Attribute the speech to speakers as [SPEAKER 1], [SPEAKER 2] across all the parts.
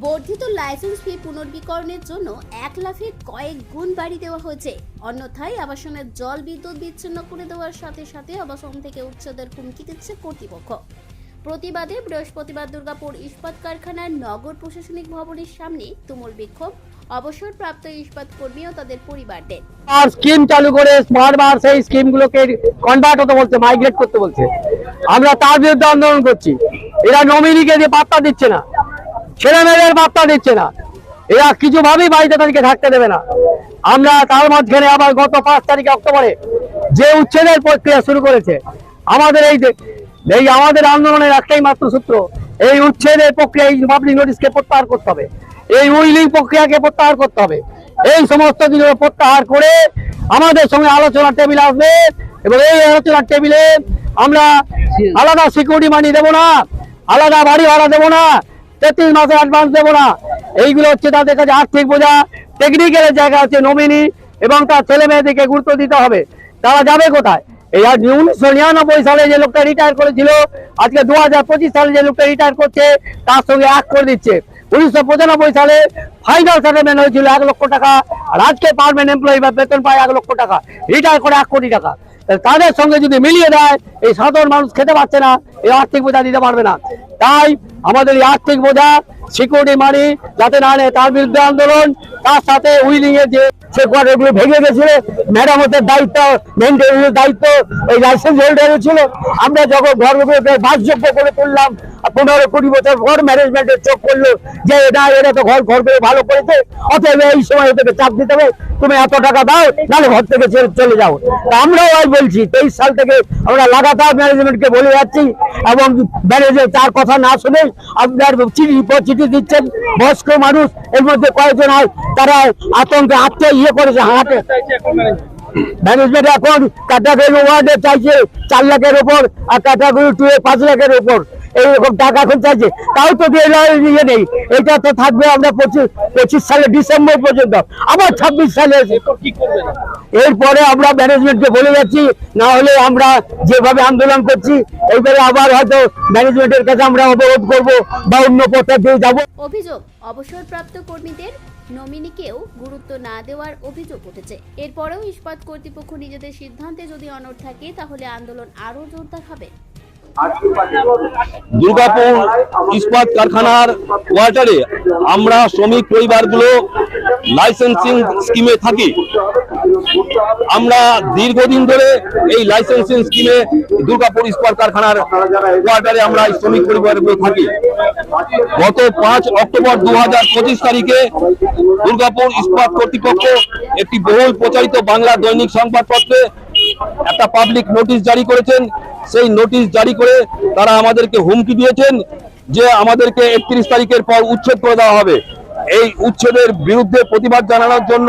[SPEAKER 1] বর্ধিত লাইসেন্স ফি পুনর্বিকরণের জন্য 1 লাফে কয়েক গুণ বাড়ি দেওয়া হয়েছে। অন্যথায় আবাসনের জল বিদ্যুৎ বিচ্ছিন্ন করে দেওয়ার সাথে সাথে আবাসন থেকে উচ্ছেদের হুমকি দিচ্ছে কর্তৃপক্ষ। প্রতিবাদে বৃহস্পতিবার দুর্গাপুর ইস্পাত কারখানার নগর প্রশাসনিক ভবনের সামনে তুমুল বিক্ষোভ অবসরপ্রাপ্ত ইস্পাত কর্মী ও তাদের পরিবারদের।
[SPEAKER 2] আর স্কিম চালু করে বারবার সেই স্কিমগুলোকে কনভার্ট হতে বলছে, মাইগ্রেট করতে বলছে। আমরা তার বিরুদ্ধে আন্দোলন করছি। এরা নমিনিকে দিয়ে পাত্তা দিচ্ছে না, ছেলে মেয়েদের পাত্তা দিচ্ছে না, এরা কিছুভাবেই বাড়িতে তাদেরকে থাকতে দেবে না। আমরা তার মাঝখানে আবার গত 5 তারিখে অক্টোবরে যে উচ্ছেদের প্রক্রিয়া শুরু করেছে, আমাদের এই আমাদের আন্দোলনের একটাই মাত্র সূত্র, এই উচ্ছেদের প্রক্রিয়া, এই পাবলিক নোটিশকে প্রত্যাহার করতে হবে, এই উইলিং প্রক্রিয়াকে প্রত্যাহার করতে হবে। এই সমস্ত কিছু প্রত্যাহার করে আমাদের সঙ্গে আলোচনার টেবিল আসবে এবং এই আলোচনার টেবিলে আমরা আলাদা সিকিউরিটি মানি দেবো না, আলাদা বাড়ি ভাড়া দেবো না, 33 মাসে অ্যাডভান্স দেবো না। এইগুলো হচ্ছে তাদের কাছে আর্থিক বোঝা। টেকনিক্যালের জায়গা হচ্ছে নমিনি এবং তার ছেলে মেয়েদেরকে গুরুত্ব দিতে হবে। তারা যাবে কোথায়? এই 1999 সালে যে লোকটা রিটায়ার করেছিল, আজকে 2025 সালে যে লোকটা রিটায়ার করছে তার সঙ্গে এক করে দিচ্ছে। 1995 সালে ফাইনাল সেটেলমেন্ট হয়েছিল 1 লক্ষ টাকা, আর আজকে পার্মানেন্ট এমপ্লয়ি বা বেতন পায় 1 লক্ষ টাকা, রিটায়ার করে 1 কোটি টাকা। তাদের সঙ্গে যদি মিলিয়ে দেয়, এই সাধারণ মানুষ খেতে পারছে না, এই আর্থিক বোঝা দিতে পারবে না। তাই আমাদের এই আর্থিক বোঝা, সিকিউরিটি মানি যাতে না নেয় তার বিরুদ্ধে আন্দোলন। তার সাথে উইলিং এর যে কোয়ার্টারগুলো ভেঙে গেছিল, মেরামতের দায়িত্ব, মেনটেন্যান্সের দায়িত্ব ওই লাইসেন্স হোল্ডারের ছিল। আমরা যখন ঘরগুলোকে বাসযোগ্য করে তুললাম, 15-20 বছর পর ম্যানেজমেন্টের চোখ করলো যে এটা তো ঘর করে ভালো করেছে, অতএব এই সময় ওদেরকে চাপ দিতে হবে, তুমি এত টাকা দাও, নাহলে ঘর থেকে চলে যাও। আমরাও আজ বলছি, 23 সাল থেকে আমরা লাগাতার ম্যানেজমেন্টকে বলে যাচ্ছি এবং ম্যানেজার তার কথা না শুনে আপনার চিঠি দিচ্ছেন। বয়স্ক মানুষ এর মধ্যে কয়েকজন তারা আতঙ্কে ইয়ে করেছে, হাঁটে। ম্যানেজমেন্ট এখন ক্যাটাগরি 1 চাইছে 4 লাখের উপর, আর ক্যাটাগরি 2 5 লাখের উপর এইরকম টাকা এখন চাইছে। তাও তো ইয়ে নেই, এটা তো থাকবে আমরা 25 সালে ডিসেম্বর পর্যন্ত, আবার 26 সালে। এরপরে আমরা ম্যানেজমেন্টকে বলে যাচ্ছি, না হলে আমরা যেভাবে আন্দোলন করছি এইবারে আবার হয়তো ম্যানেজমেন্টের কাছে আমরা অবরোধ করবো বা অন্য পথে দিয়ে যাবো।
[SPEAKER 1] অভিযোগ, অবসরপ্রাপ্ত কর্মীদের নমিনিকেও গুরুত্ব না দেওয়ার অভিযোগ উঠেছে। এরপরেও ইস্পাত কর্তৃপক্ষ নিজেদের সিদ্ধান্তে যদি অনড় থাকে, তাহলে আন্দোলন আরো জোরদার হবে।
[SPEAKER 3] দুর্গাপুর ইস্পাত কারখানার কোয়ার্টারে আমরা শ্রমিক পরিবারগুলো লাইসেন্সিং স্কিমে থাকি। আমরা দীর্ঘদিন ধরে এই লাইসেন্সিং স্কিমে দুর্গাপুর ইস্পাত কারখানার কোয়ার্টারে আমরা শ্রমিক পরিবারগুলো থাকি। গত 5 অক্টোবর 2025 তারিখে দুর্গাপুর ইস্পাত কর্তৃপক্ষ একটি বহুল প্রচারিত বাংলা দৈনিক সংবাদপত্রে একটা পাবলিক নোটিশ জারি করেছেন। সেই নোটিশ জারি করে তারা আমাদেরকে হুমকি দিয়েছেন যে আমাদেরকে 31 তারিখের পর উচ্ছেদ করে দেওয়া হবে। এই উচ্ছেদের বিরুদ্ধে প্রতিবাদ জানানোর জন্য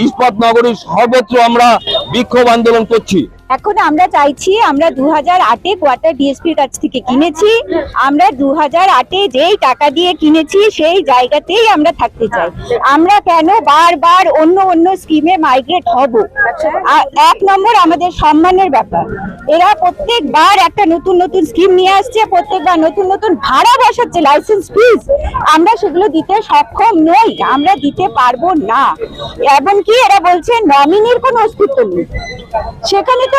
[SPEAKER 3] ইস্পাত নগরীর সর্বত্র আমরা বিক্ষোভ আন্দোলন করছি।
[SPEAKER 4] এখন আমরা চাইছি, আমরা 2008-এ কোয়ার্টার ডিএসপির কাছ থেকে কিনেছি। আমরা 2008-এ যেই টাকা দিয়ে কিনেছি সেই জায়গাতেই আমরা থাকতে চাই। আমরা কেন বারবার অন্য স্কিমে মাইগ্রেট হব? 1 নম্বর আমাদের সম্মানের ব্যাপার। এরা প্রত্যেকবার একটা নতুন স্কিম নিয়ে আসছে, প্রত্যেকবার নতুন ভাড়া বসাচ্ছে, লাইসেন্স ফিস। আমরা সেগুলো দিতে সক্ষম নই, আমরা দিতে পারবো না। এমনকি এরা বলছে নমিনির কোনো অস্তিত্ব নেই। সেখানে তো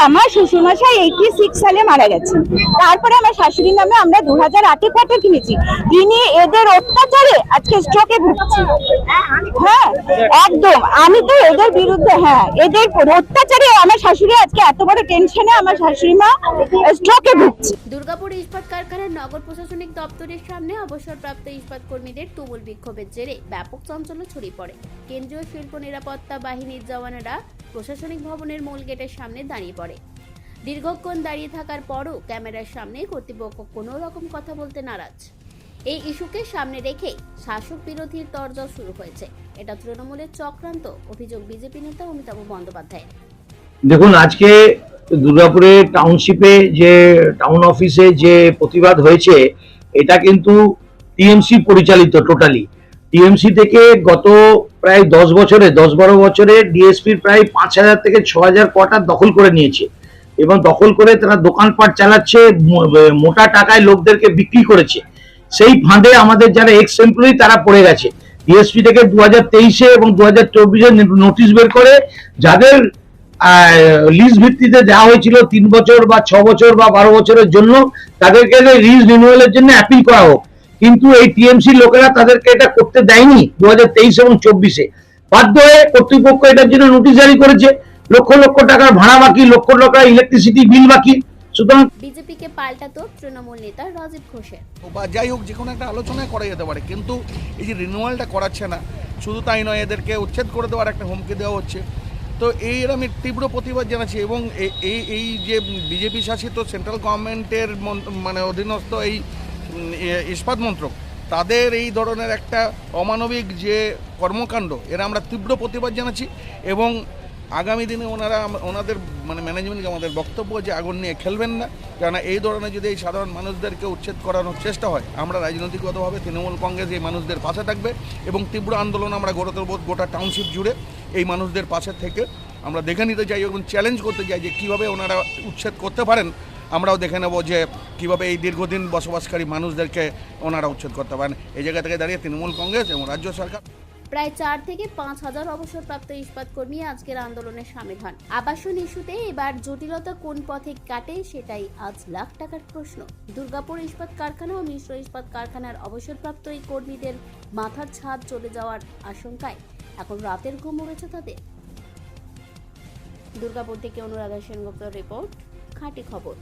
[SPEAKER 4] আমার শ্বশুরমশাই 86 সালে মারা গেছেন, তারপরে আমার শাশুড়ির নামে আমরা 2008-এ কোয়ার্টার কিনেছি। তিনি এদের অত্যাচারে আজকে স্ট্রোকে ভুগছি। হ্যাঁ, একদম। আমি তো এদের বিরুদ্ধে, এদের অত্যাচারে আমার শাশুড়ি আজকে এত বড় টেনশনে, আমার শাশুড়ি মা স্ট্রোকে ভুগছে।
[SPEAKER 1] দুর্গাপুর ইস্পাত কারখানার নগর প্রশাসনিক দপ্তরের সামনে অবসরপ্রাপ্ত ইস্পাত কর্মীদের তুমুল বিক্ষোভের জেরে ব্যাপক চাঞ্চল্য ছড়িয়ে পড়ে। কেন্দ্রীয় শিল্প নিরাপত্তা বাহিনীর জওয়ানেরা প্রশাসনিক ভবনের মূল গেটের সামনে দাঁড়িয়ে পড়ে। দীর্ঘক্ষণ দাঁড়িয়ে থাকার পরও ক্যামেরার সামনে কর্তৃপক্ষ কোনো রকম কথা বলতে নারাজ। এই ইস্যুকে সামনে রেখেই শাসক বিরোধীর তরজা শুরু হয়েছে। এটা তৃণমূলের চক্রান্ত, অভিযোগ বিজেপি নেতা অমিতাভ বন্দ্যোপাধ্যায়।
[SPEAKER 5] দেখুন, আজকে দুর্গাপুরে টাউনশিপে যে টাউন অফিসে যে প্রতিবাদ হয়েছে, এটা কিন্তু টিএমসি পরিচালিত। টোটালি টিএমসি থেকে গত প্রায় 10-12 বছরে ডিএসপির প্রায় 5000 থেকে 6000 কোয়ার্টার দখল করে নিয়েছে এবং দখল করে তারা দোকানপাট চালাচ্ছে, মোটা টাকায় লোকদেরকে বিক্রি করেছে। সেই ফাঁদে আমাদের যারা এক্স এমপ্লয়ি তারা পড়ে গেছে। ডিএসপি থেকে 2023-এ এবং 2024-এ নোটিশ বের করে যাদের লিজ ভিত্তিতে দেওয়া হয়েছিল 3 বছর বা 6 বছর বা 12 বছরের জন্য, তাদেরকে লিজ রিনিউয়ালের জন্য অ্যাপিল করা হোক, কিন্তু এই টিএমসি লোকেরা তাদেরকে এটা করতে দেয়নি 2023 এবং 24-এ। বাধ্য হয়ে কর্তৃপক্ষ এটার জন্য নোটিশ জারি করেছে, লক্ষ লক্ষ টাকার ভাড়া বাকি, লক্ষ লক্ষ ইলেকট্রিসিটি বিল বাকি। সুতরাং
[SPEAKER 1] বিজেপিকে পাল্টাতো তৃণমূল নেতা রাজীব ঘোষের।
[SPEAKER 6] বা যাই হোক, যে কোনো একটা আলোচনা করা যেতে পারে, কিন্তু এই যে রিনিউয়ালটা করাচ্ছে না, শুধু তাই নয়, এদেরকে উচ্ছেদ করে দেওয়ার একটা হুমকি দেওয়া হচ্ছে। তো এর আমি তীব্র প্রতিবাদ জানাচ্ছি, এবং এই যে বিজেপি শাসিত সেন্ট্রাল গভর্নমেন্টের মানে অধীনস্থ এই ইস্পাত মন্ত্রক, তাদের এই ধরনের একটা অমানবিক যে কর্মকাণ্ড, এরা আমরা তীব্র প্রতিবাদ জানাচ্ছি। এবং আগামী দিনে ওনাদের মানে ম্যানেজমেন্টকে আমাদের বক্তব্য যে আগুন নিয়ে খেলবেন না, কেননা এই ধরনের যদি এই সাধারণ মানুষদেরকে উচ্ছেদ করানোর চেষ্টা হয়, আমরা রাজনৈতিকগতভাবে তৃণমূল কংগ্রেস এই মানুষদের পাশে থাকবে এবং তীব্র আন্দোলন আমরা গড়ে তুলব গোটা টাউনশিপ জুড়ে। এই মানুষদের পাশে থেকে আমরা দেখে নিতে চাই এবং চ্যালেঞ্জ করতে চাই যে কীভাবে ওনারা উচ্ছেদ করতে পারেন। আমরাও দেখে নেব যে কীভাবে এই দীর্ঘদিন বসবাসকারী মানুষদেরকে ওনারা উচ্ছেদ করতে পারেন। এই জায়গা থেকে দাঁড়িয়ে তৃণমূল কংগ্রেস এবং রাজ্য সরকার
[SPEAKER 1] প্রায় 4 থেকে 5 হাজার অবসরপ্রাপ্ত ইস্পাত কর্মী আজকের আন্দোলনে সামিল হন। আবাসন ইস্যুতে এবার জটিলতা কোন পথে কাটে, সেটাই আজ লাখ টাকার প্রশ্ন। দুর্গাপুর ইস্পাত কারখানা ও মিশ্র ইস্পাত কারখানার অবসরপ্রাপ্ত এই কর্মীদের মাথার ছাদ চলে যাওয়ার আশঙ্কায় এখন রাতের ঘুম উড়েছে তাদের। দুর্গাপুর থেকে অনুরাধা সেনগুপ্তর রিপোর্ট, খাঁটি খবর।